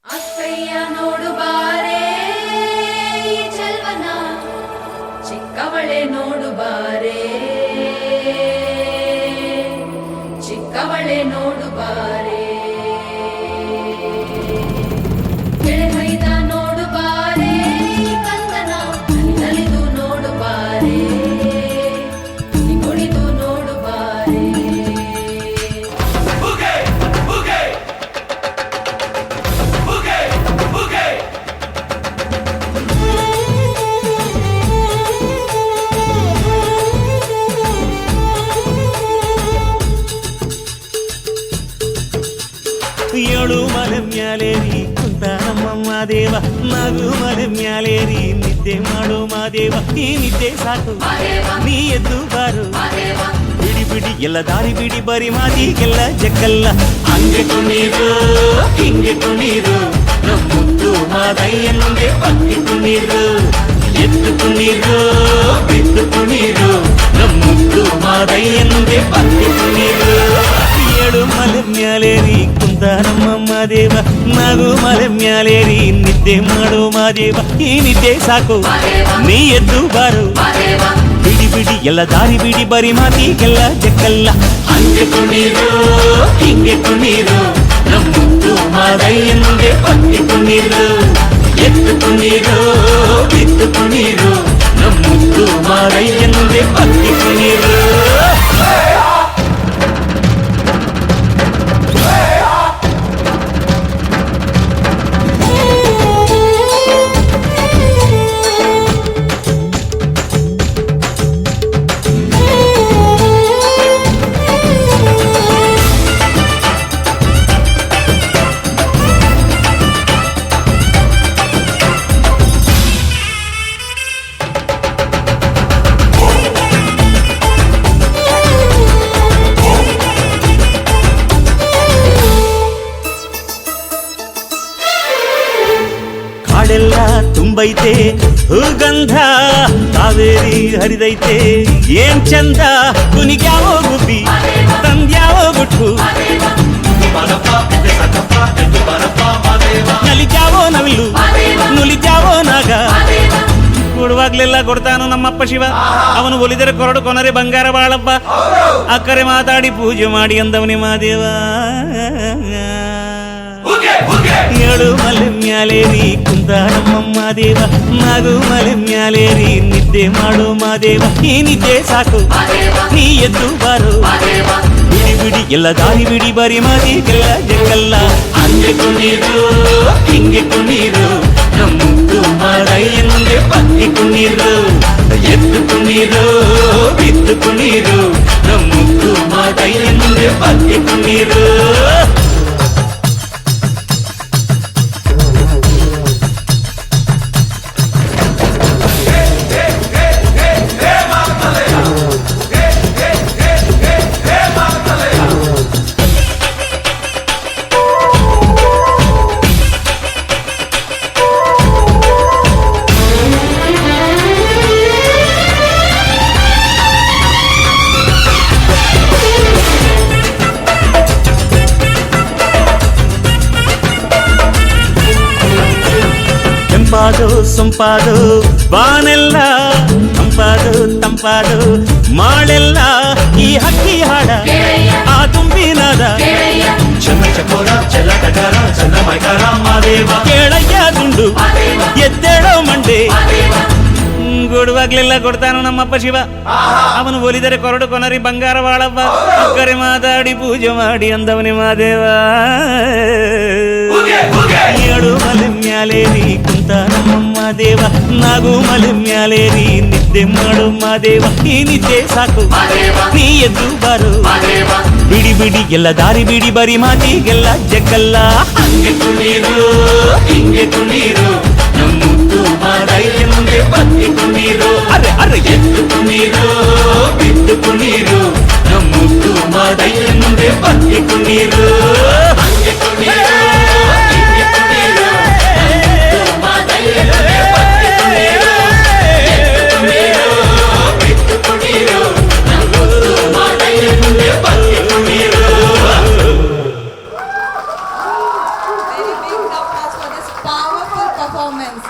ಅಕ್ಕಯ್ಯ ನೋಡು ಬಾರೆ ಈ ಚೆಲ್ವನ, ಚಿಕ್ಕವಳೆ ನೋಡು ಬಾರೆ, ಚಿಕ್ಕವಳೆ ನೋಡು ಬಾರೆ, ಕೆಳಮೈದ ನೋಡು ಬಾರೆ ಈ ಕಂದನ, ನಲಿದು ನೋಡು ಬಾರೆ, ಕುಣಿದು ನೋಡು ಬಾರೆ. ಏಳು ಮಲೆ ಮ್ಯಾಲೇರಿ ಕುಂತ ನಮ್ಮಮ್ಮ ದೇವ, ನಗು ಮಲೆ ಮ್ಯಾಲೇರಿ ನಿದ್ದೆ ಮಾಡು ಮಾದೇವ. ಈ ನಿದ್ದೆ ಸಾಕು ನೀ ಎದ್ದು ಬಾರು, ಬಿಡಿ ಬಿಡಿ ಎಲ್ಲ ದಾರಿ ಬಿಡಿ, ಬರಿ ಮಾತಿಗೆಲ್ಲ ಜಕ್ಕಲ್ಲ. ಹಂಗೆ ಕುಣೀರು ಹಿಂಗೆ ಕುಣೀರು, ನಮ್ಮುದ್ದು ಮಾದಯ್ಯನಿಗೆ ಪಕ್ಕಿ ಕುಣೀರು. ಎದ್ದು ಕುಣೀರು ಬಿದ್ದು ಕುಣೀರು, ನಮ್ಮುದ್ದು ಮಾದಯ್ಯನಿಗೆ ಪಕ್ಕಿ ಕುಣೀರು. ಏಳು ಮಲೆ ಮ್ಯಾಲೇರಿ ಕುಂತ ನಮ್ಮಮ್ಮ ದೇವ, ನಗು ಮಲೆ ಮ್ಯಾಲೇರಿ ನಿದ್ದೆ ಮಾಡು ಮಾದೇವ. ಈ ನಿದ್ದೆ ಸಾಕು ನೀ ಎದ್ದು ಬಾರು, ಬಿಡಿ ಬಿಡಿ ಎಲ್ಲ ದಾರಿ ಬಿಡಿ, ಬರಿ ಮಾತಿಗೆಲ್ಲ ಜಕ್ಕಲ್ಲ. ಹಂಗೆ ಕುಣೀರು ಹಿಂಗೆ ಕುಣೀರು, ನಮ್ಮುದ್ದು ಮಾದಯ್ಯನಿಗೆ ಪಕ್ಕಿ ಕುಣೀರು. ಎದ್ದು ಕುಣೀರು ಬಿದ್ದು ಕುಣೀರು, ನಮ್ಮುದ್ದು ಮಾದಯ್ಯನಿಗೆ ಪಕ್ಕಿ ಕುಣೀರು. ಕಾಡೆಲ್ಲ ತುಂಬೈತೆ ಹೂಗಂಧ, ಕಾವೇರಿ ಹರಿದೈತೆ ಏನ್ ಚಂದ. ಕುನಿಗ್ಯಾವೋ ಗುಬ್ಬಿ ತಂದ್ಯಾವೋ ಗುಟ್ಟು, ನಲಿದ್ಯಾವೋ ನವಿಲು ನುಲಿದ್ಯಾವೋ ನಾಗ. ಕೊಡುವಾಗ್ಲೆಲ್ಲ ಕೊಡ್ತಾನು ನಮ್ಮಪ್ಪ ಶಿವ, ಅವನು ಒಲಿದರೆ ಕೊರಡು ಕೊನರೆ ಬಂಗಾರ ಬಾಳಪ್ಪ. ಅಕ್ಕರೆ ಮಾತಾಡಿ ಪೂಜೆ ಮಾಡಿ ಅಂದವನಿ ಮಾದೇವ. ಏಳು ಮಲೆ ಮ್ಯಾಲೇರಿ ಕುಂತ ನಮ್ಮಮ್ಮ ದೇವ, ನಗು ಮಲೆ ಮ್ಯಾಲೇರಿ ನಿದ್ದೆ ಮಾಡು ಮಾದೇವ. ಈ ನಿದ್ದೆ ಸಾಕು ನೀ ಎದ್ದು ಬಾರು, ಬಿಡಿ ಬಿಡಿ ಎಲ್ಲ ದಾರಿ ಬಿಡಿ, ಬರಿ ಮಾತಿಗೆಲ್ಲ ಜಕ್ಕಲ್ಲ. ಹಂಗೆ ಕುಣೀರು ಹಿಂಗೆ ಕುಣೀರು, ನಮ್ಮುದ್ದು ಮಾದಯ್ಯನಿಗೆ ಪಕ್ಕಿ ಕುಣೀರು. ಎದ್ದು ಕುಣೀರು ಬಿದ್ದು ಕುಣೀರು, ನಮ್ಮುದ್ದು ಮಾದಯ್ಯನಿಗೆ ಪಕ್ಕಿ ಕುಣೀರು. ತಂಪಾದು ಸೊಂಪಾದು ಬಾನೆಲ್ಲ, ತಂಪಾದು ತಂಪಾದು ಮಾಳೆಲ್ಲ. ಈ ಹಕ್ಕಿ ಹಾಡ ಆ ತುಂಬಿನಾದ, ಚನ್ನ ಚಕೋರ ಚೆಲ್ಲ ಟಗರ ಚನ್ನ ಮೈಕಾರ ಮಾದೇವ. ಕೇಳಯ್ಯ ದುಂಡು ಎದ್ದೇಳೋ ಮಂಡೆ, ಕೊಡುವಾಗ್ಲೆಲ್ಲ ಕೊಡ್ತಾನು ನಮ್ಮಪ್ಪ ಶಿವ, ಅವನು ಒಲಿದರೆ ಕೊರಡು ಕೊನರಿ ಬಂಗಾರ ಬಾಳವ್ವ. ಅಕ್ಕರೆ ಮಾತಾಡಿ ಪೂಜೆ ಮಾಡಿ ಅಂದವನಿ ಮಾದೇವ. ಏಳು ಮಲೆ ಮ್ಯಾಲೇರಿ ಕುಂತ ನಮ್ಮಮ್ಮ ದೇವ, ನಗು ಮಲೆ ಮ್ಯಾಲೇರಿ ನಿದ್ದೆ ಮಾಡು ಮಾದೇವ. ಈ ನಿದ್ದೆ ಸಾಕು ನೀ ಎದ್ದು ಬಾರು, ಬಿಡಿ ಬಿಡಿ ಎಲ್ಲ ದಾರಿ ಬಿಡಿ, ಬರಿ ಮಾತಿಗೆಲ್ಲ ಜಕ್ಕಲ್ಲ. ಹಂಗೆ ಕುಣೀರು ಹಿಂಗೆ ಕುಣೀರು, ನಮ್ಮುದ್ದು ಮಾದಯ್ಯನಿಗೆ ಪಕ್ಕಿ ಕುಣೀರು. ಅರೆ ಅರೆ ಎದ್ದು ಕುಣೀರು ಬಿದ್ದು ಕುಣೀರು, ನಮ್ಮುದ್ದು ಮಾದಯ್ಯನಿಗೆ ಪಕ್ಕಿ ಕುಣೀರು. ಹಂಗೆ ಕುಣೀರು ಹಿಂಗೆ ಕುಣೀರು, ನಮ್ಮುದ್ದು ಮಾದಯ್ಯನಿಗೆ ಪಕ್ಕಿ ಕುಣೀರು. ಎದ್ದು ಕುಣೀರು ಬಿದ್ದು ಕುಣೀರು, ನಮ್ಮುದ್ದು ಮಾದಯ್ಯನಿಗೆ ಪಕ್ಕಿ ಕುಣೀರು. Very big applause. performance.